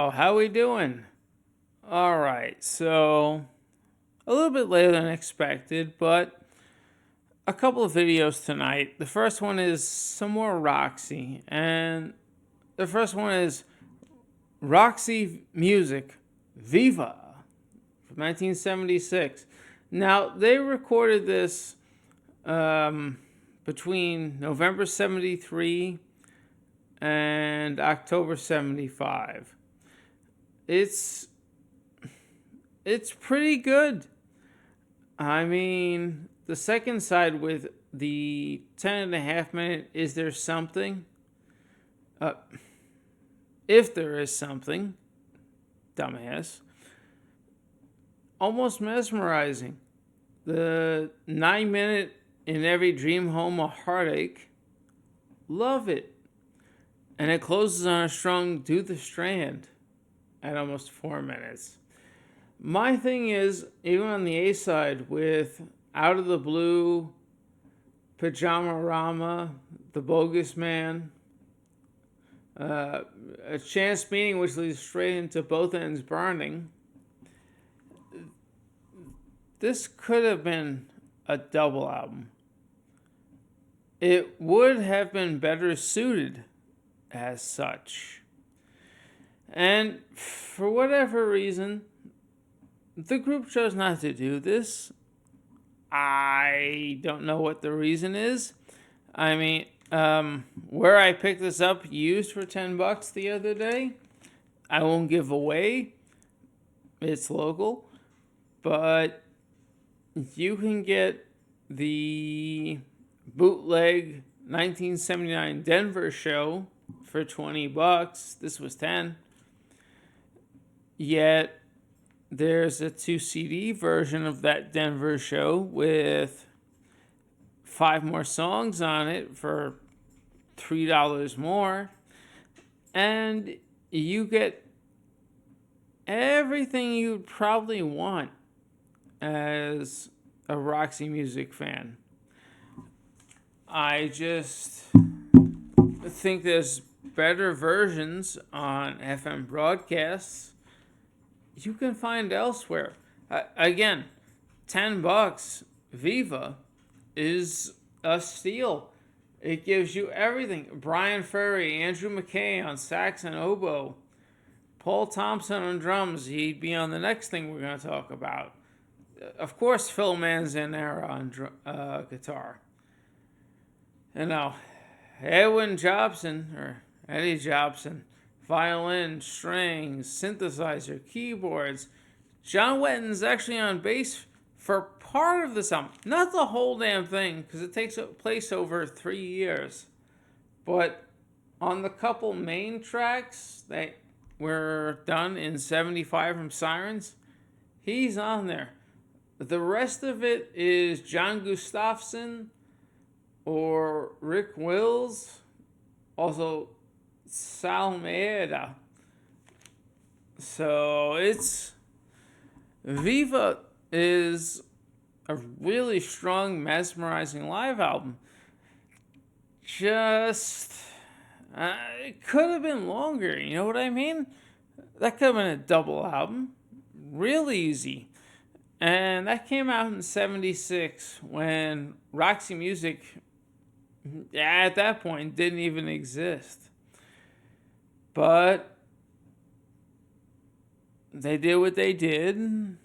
Wow, how we doing? All right, so a little bit later than expected, but a couple of videos tonight. The first one is some more Roxy, and the first one is Roxy Music, Viva, from 1976. Now, they recorded this between November 73 and October 75. It's it's pretty good. I mean, the second side with the 10.5 minute Is There Something? Uh, if there is something, dumbass. Almost mesmerizing. The 9 minute In Every Dream Home a Heartache. Love it. And it closes on a strong Do the Strand at almost 4 minutes. My thing is, even on the A side with Out of the Blue, Pajama Rama, The Bogus Man, A Chance Meeting, which leads straight into Both Ends Burning, this could have been a double album. It would have been better suited as such. And for whatever reason, the group chose not to do this. I don't know what the reason is. I mean, where I picked this up used for $10 the other day, I won't give away. It's local. But you can get the bootleg 1979 Denver show for $20. This was 10. Yet there's a 2 CD version of that Denver show with 5 more songs on it for $3 more. And you get everything you'd probably want as a Roxy Music fan. I just think there's better versions on FM broadcasts you can find elsewhere. Again, $10 Viva is a steal. It gives you everything. Brian Ferry, Andrew McKay on sax and oboe, Paul Thompson on drums. He'd be on the next thing we're going to talk about. Of course, Phil Manzanera on guitar. Edwin Jobson, or Eddie Jobson, violin, strings, synthesizer, keyboards. John Wetton's actually on bass for part of this album. Not the whole damn thing, because it takes place over 3 years. But on the couple main tracks that were done in 75 from Sirens, he's on there. The rest of it is John Gustafson or Rick Wills, also Sal Maeda. So Viva is a really strong, mesmerizing live album. Just, it could have been longer, you know what I mean? That could have been a double album. Real easy. And that came out in 76 when Roxy Music, at that point, didn't even exist. But they did what they did.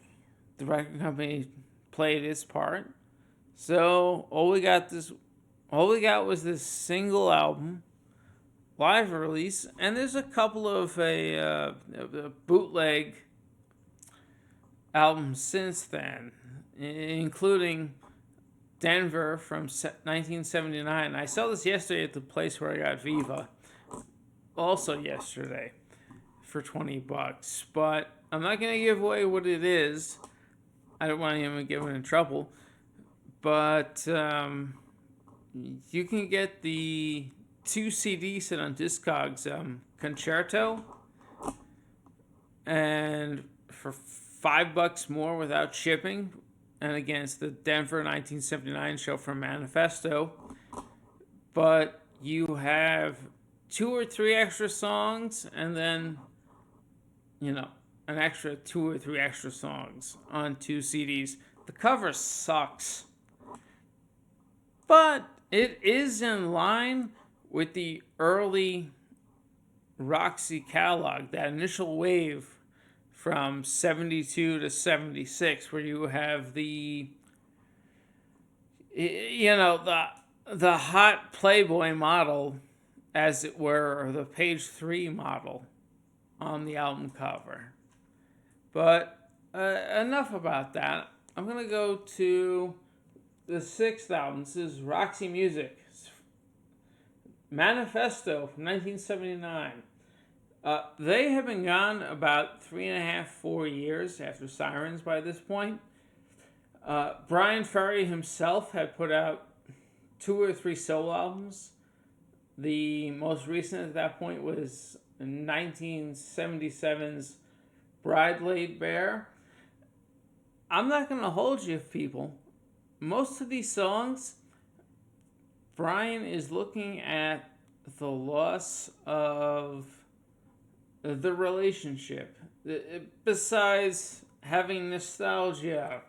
The record company played its part. So all we got was this single album, live release, and there's a couple of a bootleg albums since then, including Denver from 1979. I saw this yesterday at the place where I got Viva, also yesterday, for $20. But I'm not going to give away what it is. I don't want anyone getting in trouble. But you can get the 2 CD set on Discogs, Concerto, and for $5 more without shipping. And again, it's the Denver 1979 show from Manifesto. But you have 2 or 3 extra songs, and then an extra 2 or 3 extra songs on 2 CDs. The cover sucks, but it is in line with the early Roxy catalog, that initial wave from 72 to 76, where you have the the hot Playboy model, as it were, or the page 3 model on the album cover. But enough about that. I'm going to go to the 6th album. This is Roxy Music, Manifesto from 1979. They have been gone about 3.5, 4 years after Sirens by this point. Brian Ferry himself had put out 2 or 3 solo albums. The most recent at that point was 1977's Bride Laid Bare. I'm not going to hold you, people. Most of these songs, Brian is looking at the loss of the relationship. Besides having nostalgia,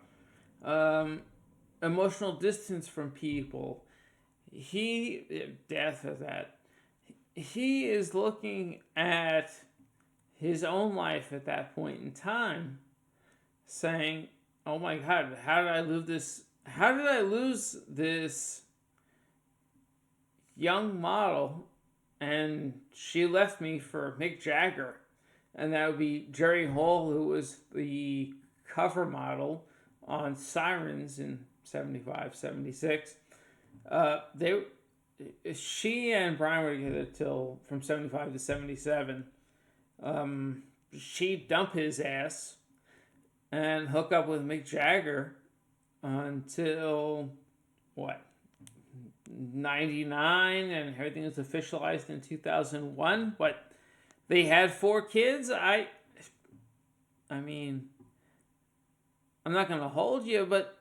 emotional distance from people, death of that. He is looking at his own life at that point in time, saying, "Oh my God, how did I lose this? How did I lose this young model?" And she left me for Mick Jagger, and that would be Jerry Hall, who was the cover model on Sirens in 75, 76. She and Brian were together till from 75 to 77. She dumped his ass and hook up with Mick Jagger until what, 99, and everything was officialized in 2001. But they had 4 kids. I mean, I'm not going to hold you, but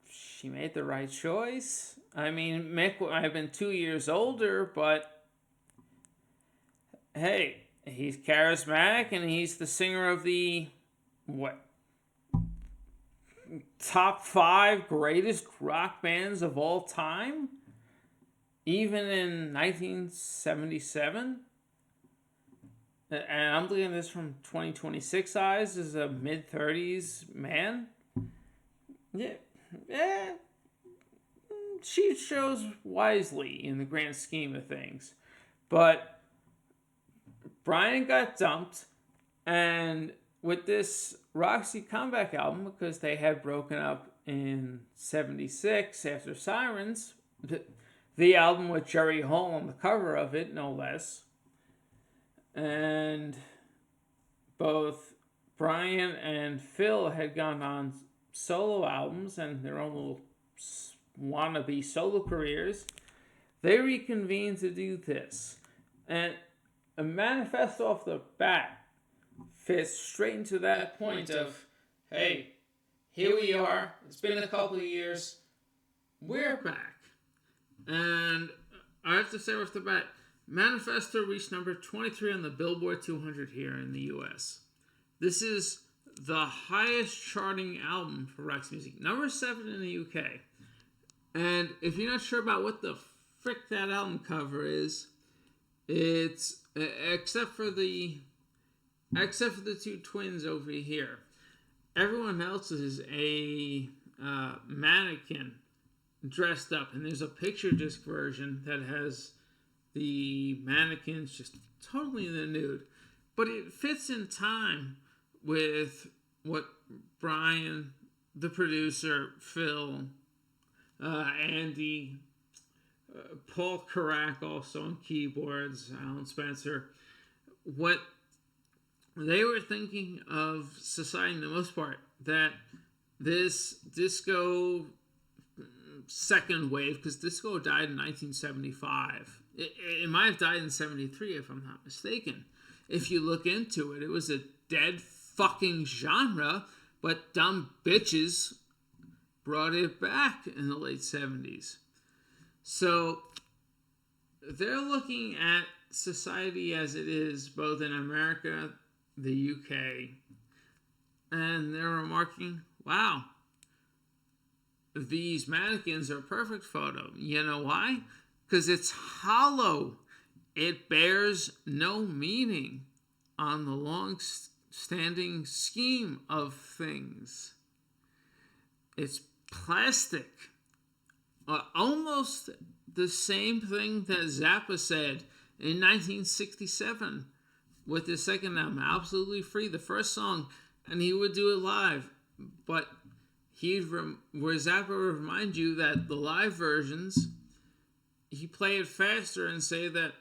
she made the right choice. I mean, Mick might have been 2 years older, but hey, he's charismatic and he's the singer of the, top 5 greatest rock bands of all time, even in 1977. And I'm looking at this from 2026 eyes as a mid-30s man. Yeah, she chose wisely in the grand scheme of things. But Brian got dumped, and with this Roxy comeback album, because they had broken up in 76 after Sirens, the album with Jerry Hall on the cover of it, no less. And both Brian and Phil had gone on solo albums and their own little wannabe solo careers. They reconvened to do this. And a Manifesto off the bat fits straight into that point of, hey, here we are. It's been a couple of years. We're back. And I have to say off the bat, Manifesto reached number 23 on the Billboard 200 here in the U.S. This is the highest charting album for Roxy Music. Number 7 in the U.K. And if you're not sure about what the frick that album cover is, it's, except for the 2 twins over here, everyone else is a mannequin dressed up. And there's a picture disc version that has the mannequins just totally in the nude. But it fits in time with what Brian, the producer, Phil, Andy, Paul Carrack also on keyboards, Alan Spencer, what they were thinking of society in the most part, that this disco second wave, because disco died in 1975. It might have died in 73 if I'm not mistaken. If you look into it, it was a dead fucking genre, but dumb bitches brought it back in the late 70s. So they're looking at society as it is, both in America the UK, and they're remarking, wow, these mannequins are a perfect photo. You know why? Because it's hollow. It bears no meaning on the long-standing scheme of things. It's plastic. Almost the same thing that Zappa said in 1967 with his second album, Absolutely Free, the first song, and he would do it live. But where Zappa would remind you that the live versions, he play it faster and say that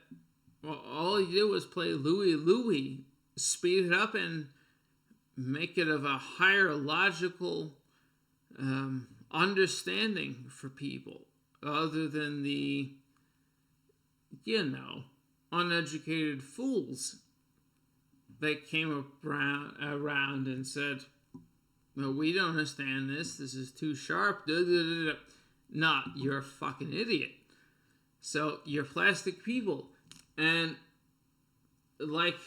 all he did was play Louie Louie, speed it up and make it of a higher logical understanding for people, other than the, uneducated fools that came around and said, "No, we don't understand this. This is too sharp." No, you're a fucking idiot. So you're plastic people. And like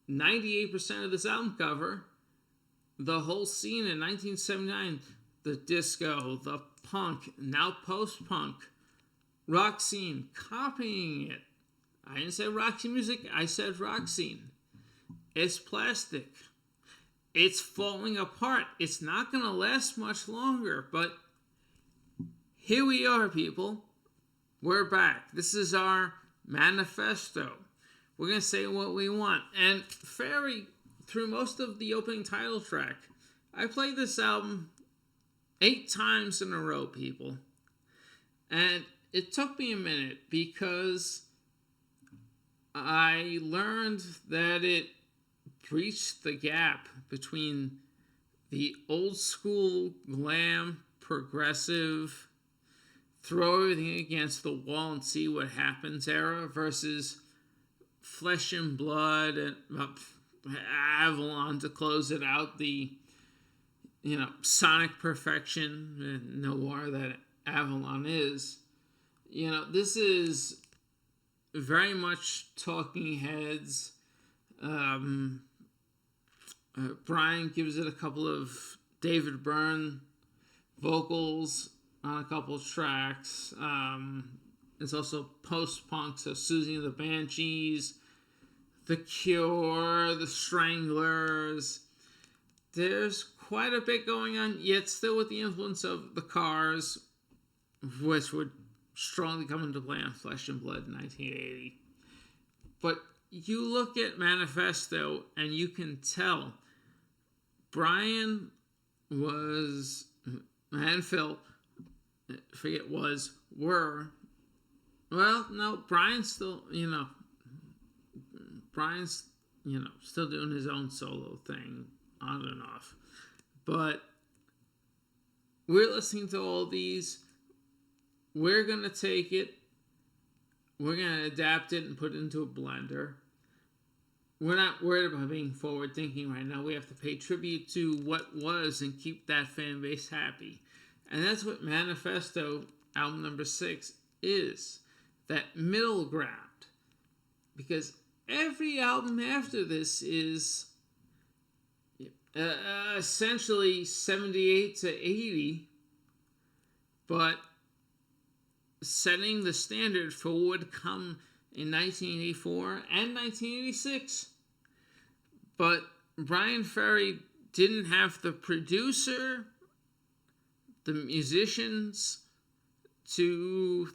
98% of this album cover, the whole scene in 1979, the disco, the punk, now post-punk, rock scene, copying it. I didn't say Roxy music, I said rock scene. It's plastic. It's falling apart. It's not going to last much longer, but here we are, people. We're back. This is our manifesto. We're going to say what we want. And Ferry, through most of the opening title track, I played this album 8 times in a row, people. And it took me a minute because I learned that it breached the gap between the old school glam, progressive, throw everything against the wall and see what happens era versus Flesh and Blood and Avalon to close it out, the sonic perfection and noir that Avalon is. This is very much Talking Heads. Brian gives it a couple of David Byrne vocals on a couple of tracks. It's also post-punk, so Susie and the Banshees, The Cure, The Stranglers. There's quite a bit going on, yet still with the influence of the Cars, which would strongly come into play on Flesh and Blood in 1980. But you look at Manifesto and you can tell Brian was, and Phil, were, well, no, Brian's still, still doing his own solo thing on and off. But we're listening to all these. We're going to take it. We're going to adapt it and put it into a blender. We're not worried about being forward thinking right now. We have to pay tribute to what was and keep that fan base happy. And that's what Manifesto, album number 6, is. That middle ground. Because every album after this is essentially 78 to 80, but setting the standard for what would come in 1984 and 1986. But Brian Ferry didn't have the producer, the musicians to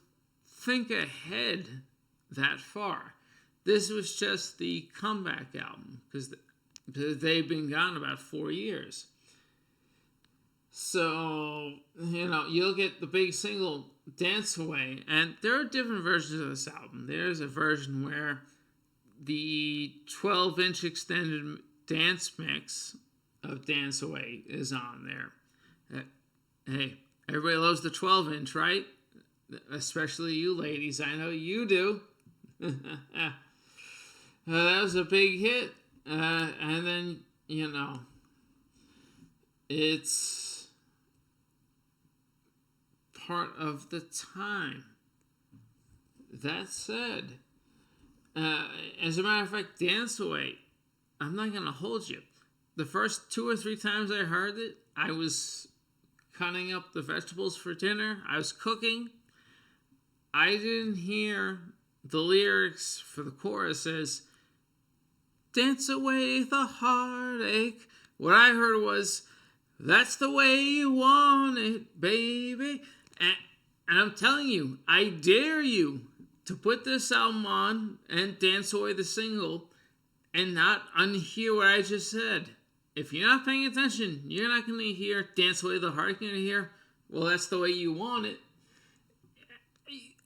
think ahead that far. This was just the comeback album because they've been gone about 4 years. So, you look at the big single, Dance Away, and there are different versions of this album. There's a version where the 12-inch extended dance mix of Dance Away is on there. Hey, everybody loves the 12-inch, right? Especially you ladies. I know you do. That was a big hit. And then, it's part of the time. That said, as a matter of fact, Dance Away, I'm not gonna hold you. The first 2 or 3 times I heard it, I was cutting up the vegetables for dinner. I was cooking. I didn't hear the lyrics for the chorus as "Dance away the heartache." What I heard was, "That's the way you want it, baby." And I'm telling you, I dare you to put this album on and dance away the single and not unhear what I just said. If you're not paying attention, you're not going to hear "Dance Away the Heart." You're going to hear, "Well, that's the way you want it."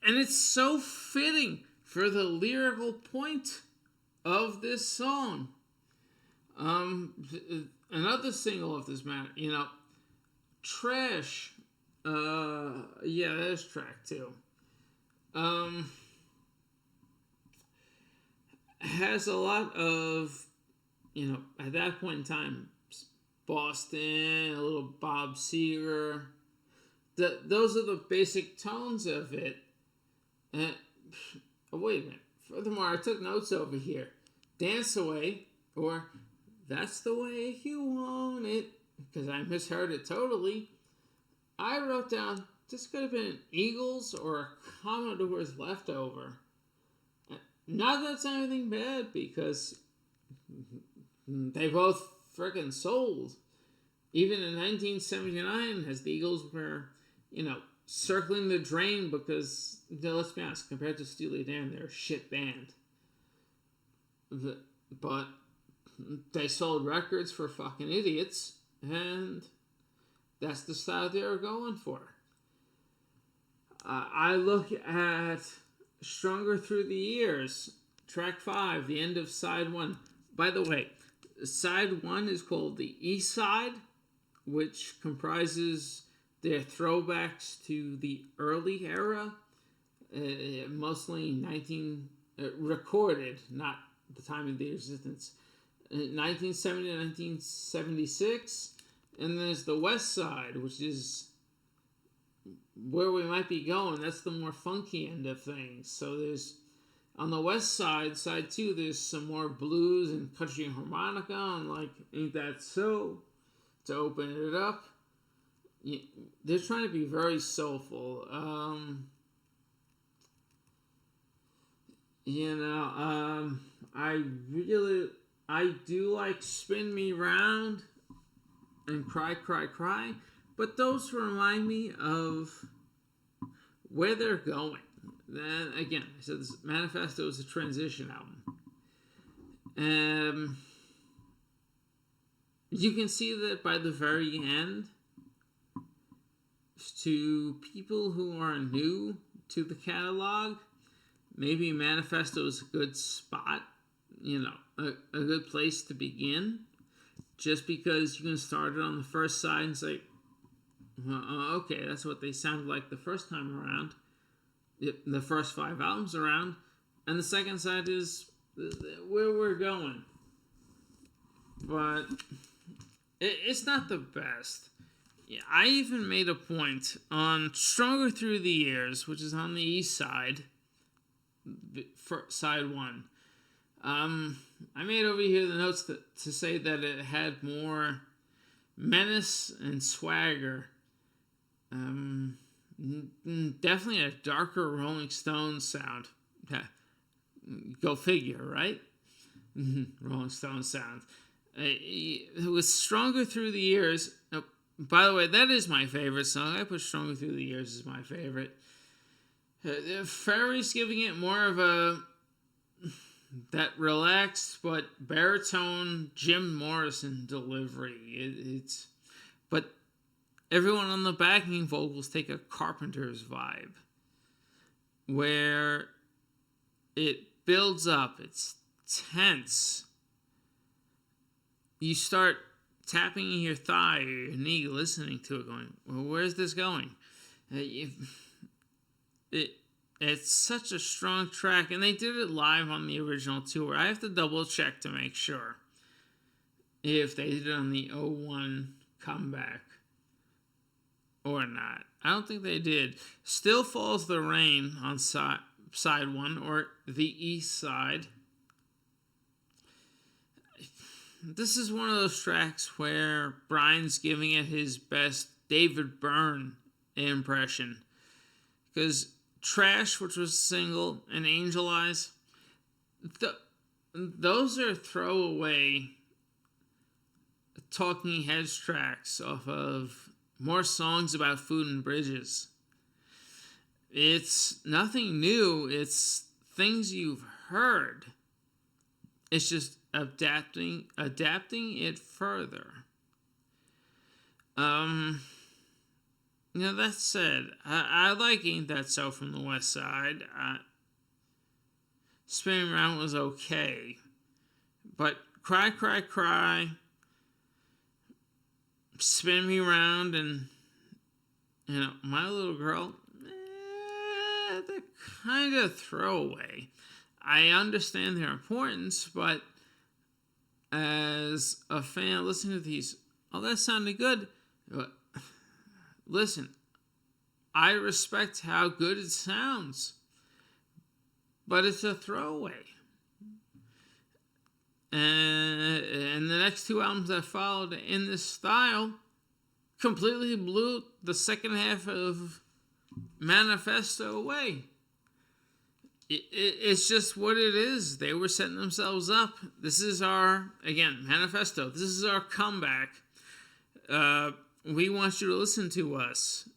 And it's so fitting for the lyrical point of this song. Another single of this matter, Trash. Yeah, there's track 2. Has a lot of, at that point in time, Boston, a little Bob Seger. Those are the basic tones of it. Oh, wait a minute. Furthermore, I took notes over here. "Dance Away," or "That's the way you want it," because I misheard it totally. I wrote down, this could have been an Eagles or a Commodore's leftover. Not that it's anything bad, because they both freaking sold. Even in 1979, as the Eagles were, circling the drain because, let's be honest, compared to Steely Dan, they're a shit band. But they sold records for fucking idiots, and that's the style they were going for. I look at Stronger Through the Years, track 5, the end of side 1. By the way, side 1 is called the East Side, which comprises their throwbacks to the early era, mostly recorded, not the time of the existence, 1970 to 1976. And there's the West Side, which is where we might be going. That's the more funky end of things. So there's, on the West Side, side 2, there's some more blues and country and harmonica, and Ain't That So, to open it up. They're trying to be very soulful. I do like "Spin Me Round" and "Cry, Cry, Cry," but those remind me of where they're going. Then again, I said this Manifesto is a transition album. You can see that by the very end. To people who are new to the catalog, maybe Manifesto is a good spot, a good place to begin, just because you can start it on the first side and say, well, okay, that's what they sounded like the first time around, the first 5 albums around, and the second side is where we're going. But it's not the best. Yeah, I even made a point on Stronger Through the Years, which is on the East Side, for side 1. I made over here the notes to say that it had more menace and swagger. Definitely a darker Rolling Stones sound. Go figure, right? Rolling Stones sound. It was Stronger Through the Years. By the way, that is my favorite song. I put Stronger Through the Years as my favorite. Ferry's giving it more of that relaxed but baritone Jim Morrison delivery. But everyone on the backing vocals take a Carpenter's vibe, where it builds up. It's tense. You start tapping your thigh or your knee, listening to it, going, well, where's this going? It's such a strong track, and they did it live on the original tour. I have to double check to make sure if they did it on the 01 comeback or not. I don't think they did. Still Falls the Rain on side 1, or the East Side. this is one of those tracks where Brian's giving it his best David Byrne impression. Because Trash, which was a single, and Angel Eyes, those are throwaway Talking Heads tracks off of more songs about food and bridges. It's nothing new. It's things you've heard. It's just adapting it further. That said, I like Ain't That So from the West Side. Spinning Around was okay. But Cry, Cry, Cry, Spin Me Round, and, My Little Girl, they're kind of throwaway. I understand their importance, but as a fan listening to these, that sounded good. But listen, I respect how good it sounds, but it's a throwaway. And the next two albums that followed in this style completely blew the second half of Manifesto away. It's just what it is. They were setting themselves up. This is our, again, Manifesto. This is our comeback. We want you to listen to us.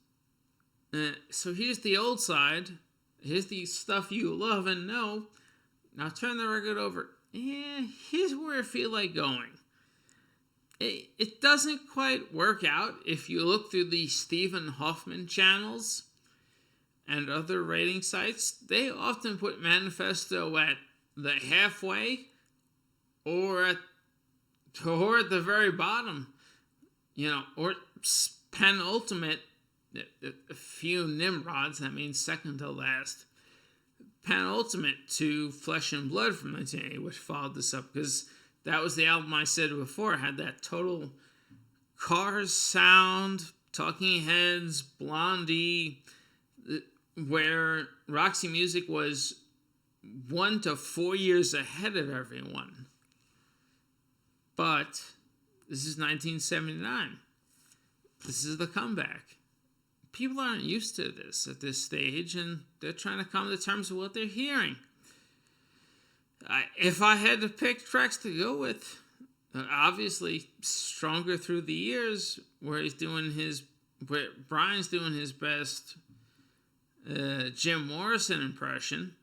So here's the old side. Here's the stuff you love and know. Now turn the record over. Here's where I feel like going. It doesn't quite work out if you look through the Stephen Hoffman channels and other rating sites. They often put Manifesto at the halfway or at the very bottom, or penultimate. A few Nimrods, that means second to last. Penultimate to Flesh and Blood from 1980, which followed this up, because that was the album I said before had that total Cars sound, Talking Heads, Blondie, where Roxy Music was 1 to 4 years ahead of everyone. But this is 1979. This is the comeback. People aren't used to this at this stage, and they're trying to come to terms with what they're hearing. If I had to pick tracks to go with, obviously Stronger Through the Years, where Brian's doing his best Jim Morrison impression,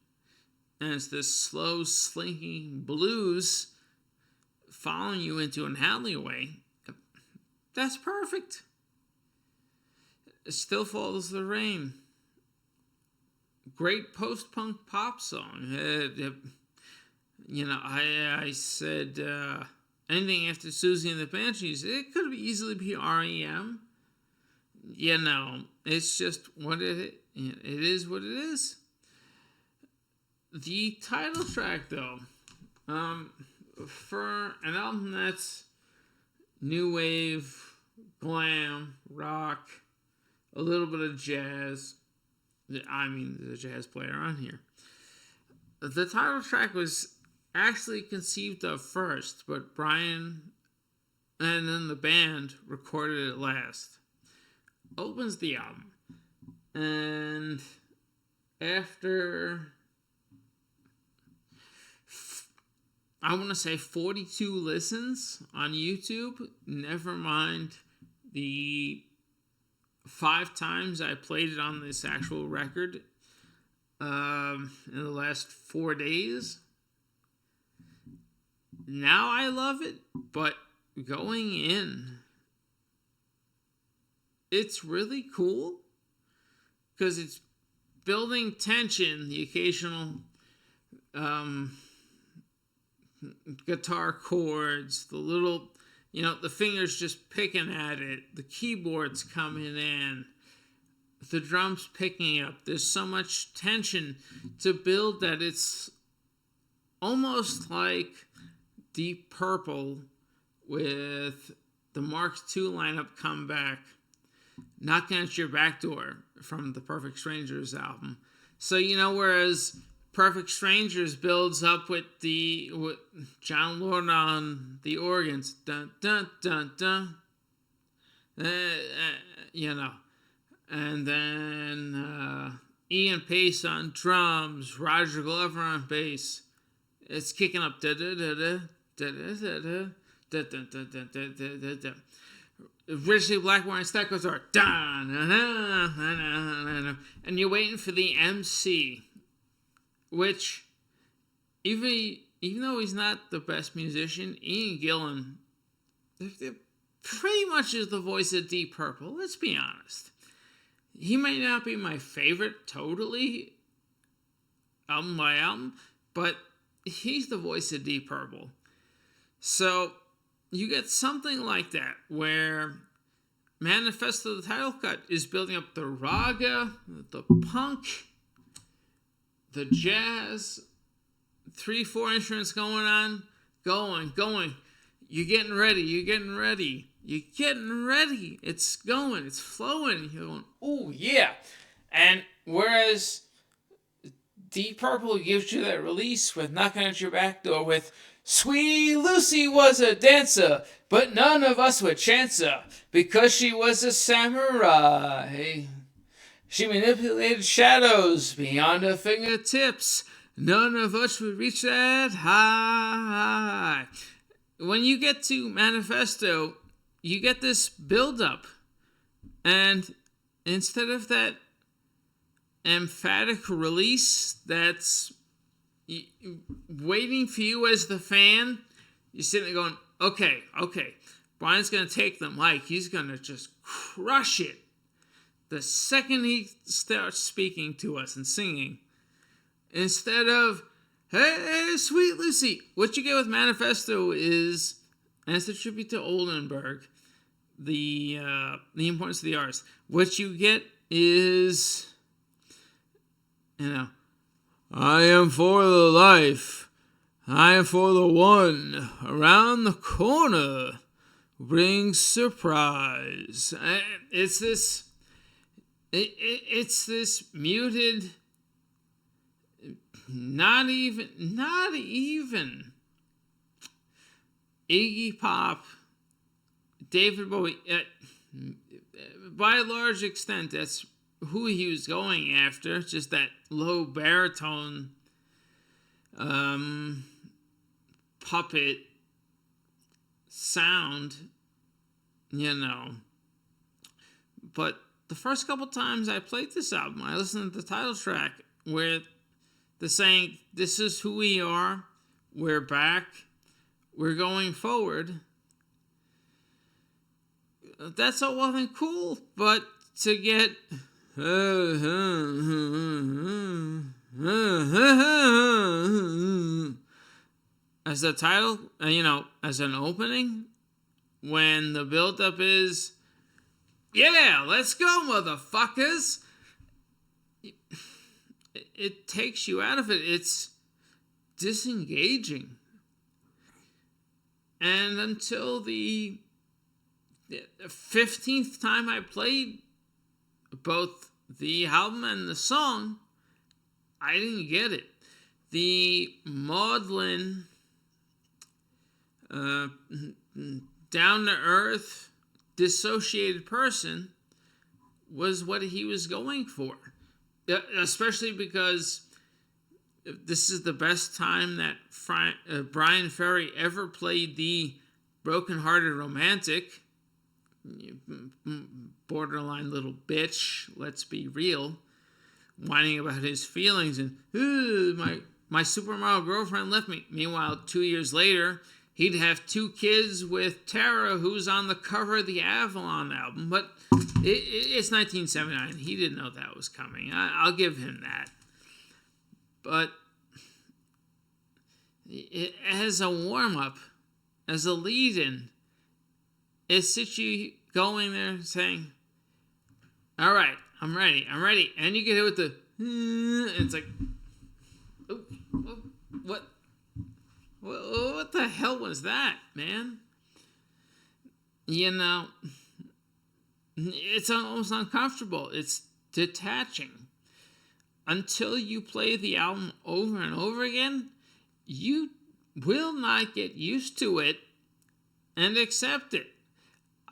and it's this slow, slinky blues following you into an alleyway. That's perfect. Still Follows the Rain. Great post-punk pop song. I said anything after Susie and the Banshees, it could easily be R.E.M. It's just what it is what it is. The title track, though, for an album that's new wave, glam, rock, a little bit of jazz. The jazz player on here. The title track was actually conceived of first, but Brian and then the band recorded it last. Opens the album. And after, I want to say 42 listens on YouTube, never mind the 5 times I played it on this actual record in the last 4 days. Now I love it, but going in, it's really cool because it's building tension, the occasional guitar chords, the little, the fingers just picking at it, the keyboards coming in, the drums picking up. There's so much tension to build that it's almost like Deep Purple with the Mark II lineup come back, knocking at your back door from the Perfect Strangers album. So, whereas Perfect Strangers builds up with John Lord on the organs. Dun, dun, dun, dun. You know. And then Ian Pace on drums, Roger Glover on bass. It's kicking up. Richie Blackmore and Stackers are and you're waiting for the MC, which even though he's not the best musician, Ian Gillan pretty much is the voice of Deep Purple. Let's be honest. He may not be my favorite totally, album by album, but he's the voice of Deep Purple. So you get something like that where Manifesto, the title cut, is building up the raga, the punk, the jazz, 3-4 instruments going on, going. You're getting ready. It's going. It's flowing. You're going, oh, yeah. And whereas Deep Purple gives you that release with Knocking at Your Back Door with Sweet Lucy was a dancer, but none of us would chance her because she was a samurai. She manipulated shadows beyond her fingertips. None of us would reach that high. When you get to Manifesto, you get this build-up. And instead of that emphatic release that's waiting for you as the fan, you're sitting there going, okay, Brian's going to take the mic. He's going to just crush it. The second he starts speaking to us and singing, instead of, hey, Sweet Lucy. What you get with Manifesto is, and it's a tribute to Oldenburg, the importance of the arts. What you get is, I am for the life. I am for the one. Around the corner brings surprise. It's this. It's this muted. Not even Iggy Pop, David Bowie. By a large extent, that's who he was going after. Just that low baritone puppet sound, But the first couple times I played this album, I listened to the title track where they're saying, this is who we are, we're back, we're going forward. That's all well and cool, but to get as the title, as an opening, when the build-up is, yeah, let's go, motherfuckers. It takes you out of it. It's disengaging. And until the 15th time I played both the album and the song, I didn't get it. The maudlin, down-to-earth, dissociated person was what he was going for. Especially because this is the best time that Brian Ferry ever played the broken-hearted romantic, borderline little bitch, let's be real, whining about his feelings and, my supermodel girlfriend left me. Meanwhile, 2 years later, he'd have 2 kids with Tara, who's on the cover of the Avalon album. But it's 1979. He didn't know that was coming. I'll give him that. But as a warm-up, as a lead-in, it sits you going there saying, all right, I'm ready. And you get hit with the, and it's like, what the hell was that, man? It's almost uncomfortable. It's detaching. until you play the album over and over again, you will not get used to it and accept it.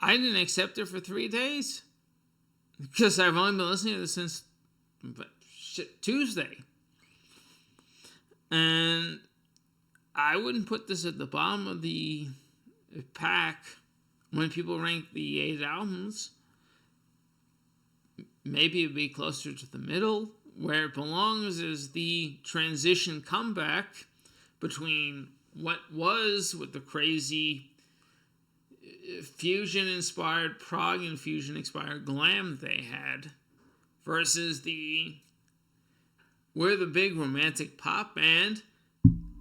I didn't accept it for 3 days because I've only been listening to it since Tuesday. And I wouldn't put this at the bottom of the pack when people rank the 8 albums. Maybe it'd be closer to the middle. Where it belongs is the transition comeback between what was with the crazy fusion-inspired prog and fusion-inspired glam they had versus we're the big romantic pop band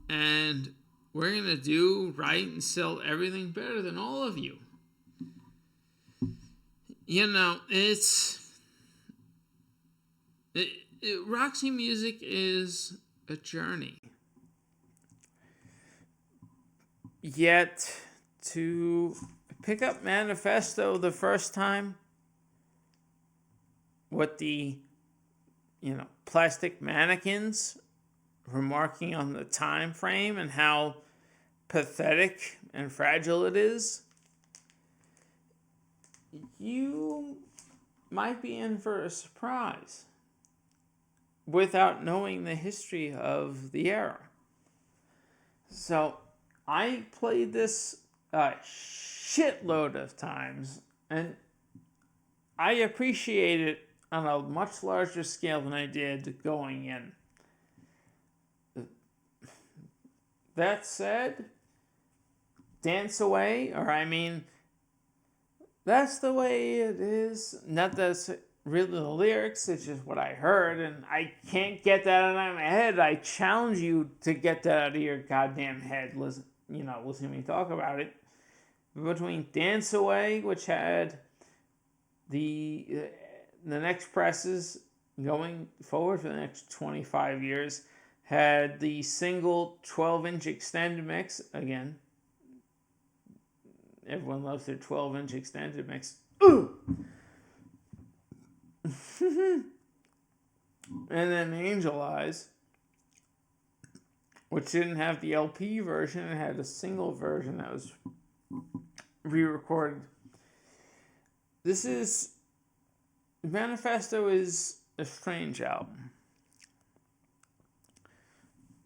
and we're going to do right and sell everything better than all of you. You know, Roxy music is a journey. Yet, to pick up Manifesto the first time with the, plastic mannequins remarking on the time frame and how pathetic and fragile it is, you might be in for a surprise without knowing the history of the era. So I played this a shitload of times, and I appreciate it on a much larger scale than I did going in. That said, Dance Away, that's the way it is. Not that's really the lyrics, it's just what I heard, and I can't get that out of my head. I challenge you to get that out of your goddamn head. Listen to me talk about it. Between Dance Away, which had the next presses going forward for the next 25 years, had the single 12-inch extended mix. Again, everyone loves their 12-inch extended mix. Ooh! And then Angel Eyes, which didn't have the LP version, it had a single version that was re-recorded. Manifesto is a strange album.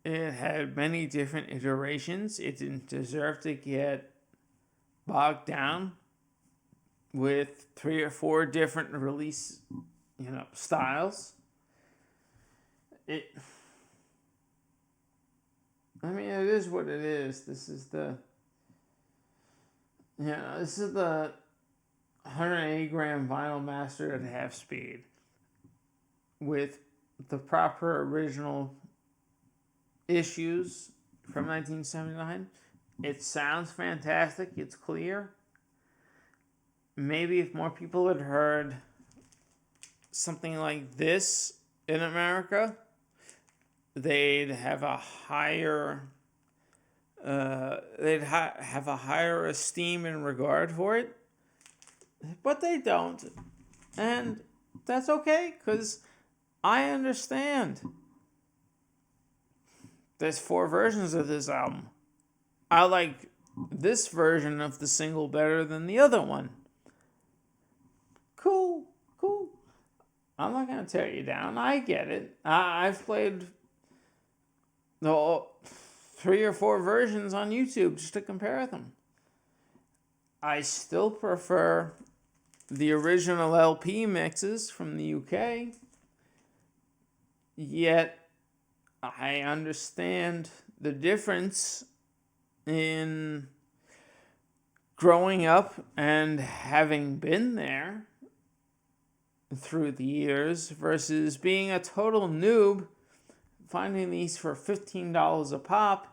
It had many different iterations. It didn't deserve to get bogged down with 3 or 4 different release, styles. It is what it is. This is the 180 gram vinyl mastered at half speed with the proper original issues from 1979. It sounds fantastic. It's clear. Maybe if more people had heard something like this in America, they'd have a higher have a higher esteem and regard for it. But they don't. And that's okay, because I understand. There's 4 versions of this album. I like this version of the single better than the other one. Cool. I'm not going to tear you down. I get it. I've played the 3 or 4 versions on YouTube just to compare them. I still prefer the original LP mixes from the UK. Yet, I understand the difference in growing up and having been there through the years versus being a total noob, finding these for $15 a pop.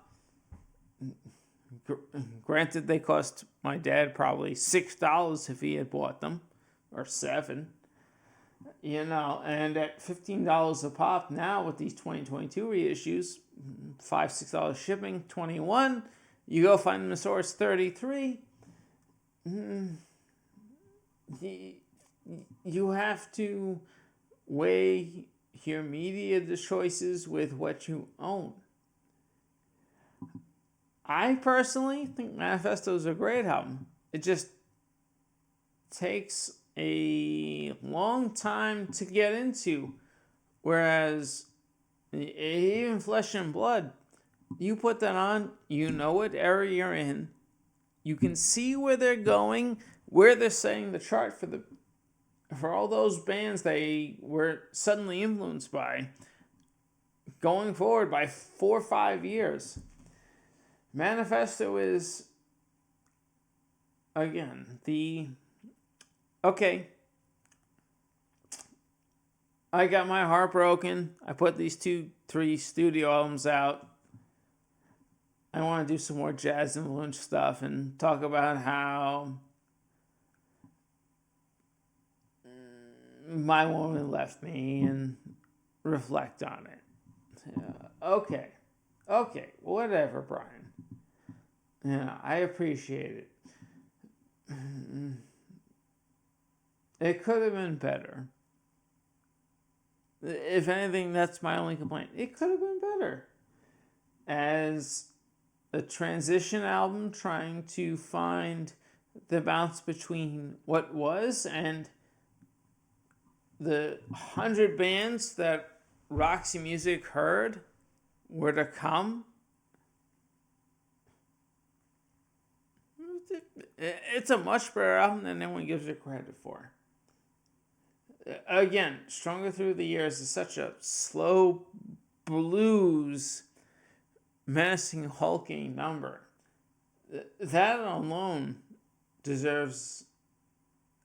Granted, they cost my dad probably $6 if he had bought them, or $7. And at $15 a pop now with these 2022 reissues, $5-6 shipping, $21. You go find them in the store, it's $33. You have to weigh your media choices with what you own. I personally think Manifesto is a great album. It just takes a long time to get into, whereas even Flesh and Blood, you put that on, you know what era you're in, you can see where they're going, where they're setting the chart for all those bands they were suddenly influenced by, going forward by 4 or 5 years. Manifesto is, again, okay, I got my heart broken. I put these 3 studio albums out. I want to do some more jazz influence stuff and talk about how my woman left me and reflect on it. Okay, whatever, Brian. Yeah, I appreciate it. It could have been better. If anything, that's my only complaint. It could have been better. As a transition album trying to find the balance between what was and the 100 bands that Roxy Music heard were to come. It's a much better album than anyone gives it credit for. Again, Stronger Through the Years is such a slow blues, menacing, hulking number. That alone deserves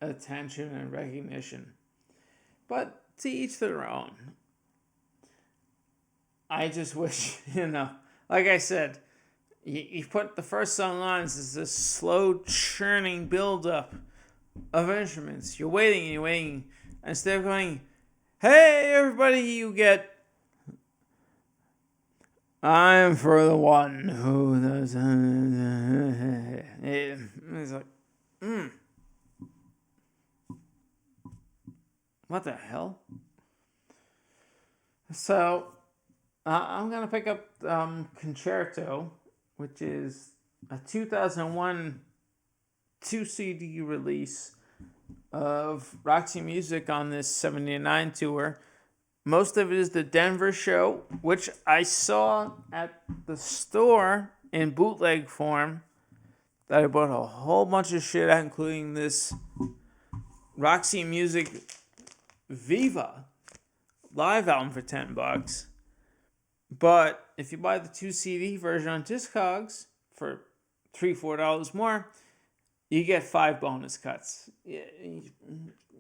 attention and recognition. But to each their own. I just wish, like I said, you put the first song on, it's this slow churning build-up of instruments. You're waiting. Instead of going, hey, everybody, you get, I'm for the one who does. It's like, what the hell? So, I'm going to pick up Concerto, which is a 2001 2 CD release of Roxy Music on this 79 tour. Most of it is the Denver show, which I saw at the store in bootleg form. That I bought a whole bunch of shit out, including this Roxy Music Viva live album for $10. But if you buy the 2 CD version on Discogs for $3-4 more, you get 5 bonus cuts. You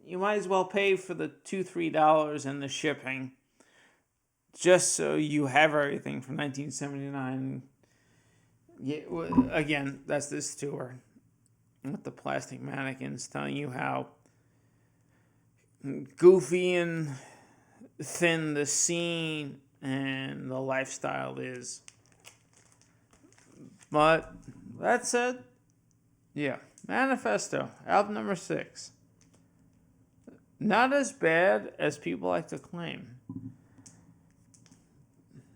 might as well pay for the $2-3 and the shipping, just so you have everything from 1979. Yeah, again, that's this tour with the plastic mannequins telling you how goofy and thin the scene and the lifestyle is. But that said, yeah, Manifesto, album number 6. Not as bad as people like to claim.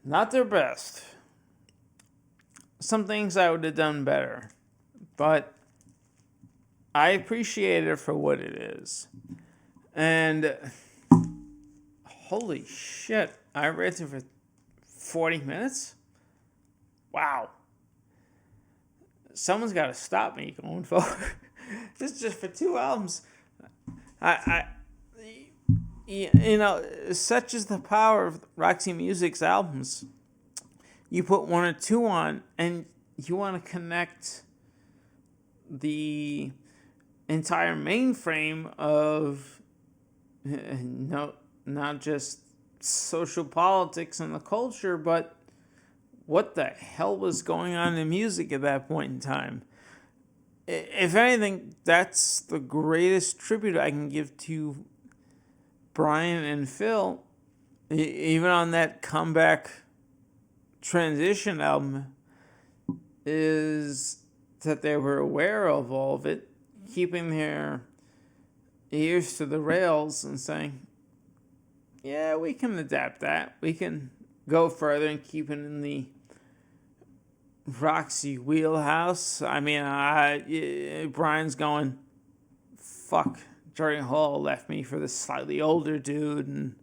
Not their best. Some things I would have done better, but I appreciate it for what it is. And holy shit, I read it for 40 minutes? Wow. Someone's got to stop me going forward. This is just for 2 albums. Such is the power of Roxy Music's albums. You put 1 or 2 on, and you want to connect the entire mainframe of not just social politics and the culture, but what the hell was going on in music at that point in time. If anything, that's the greatest tribute I can give to Brian and Phil, even on that comeback transition album, is that they were aware of all of it, keeping their ears to the rails and saying, yeah, we can adapt that. We can go further and keep it in the Roxy wheelhouse. I mean, Brian's going, fuck, Jordan Hall left me for this slightly older dude, and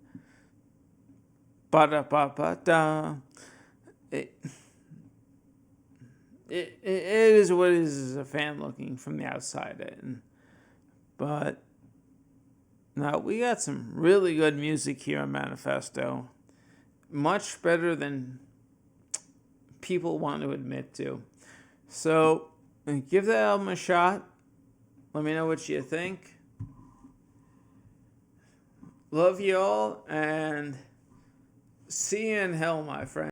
ba da ba ba da. It, it is what it is as a fan looking from the outside in. But now we got some really good music here on Manifesto. Much better than people want to admit to. So give that album a shot. Let me know what you think. Love you all, and see you in hell, my friend.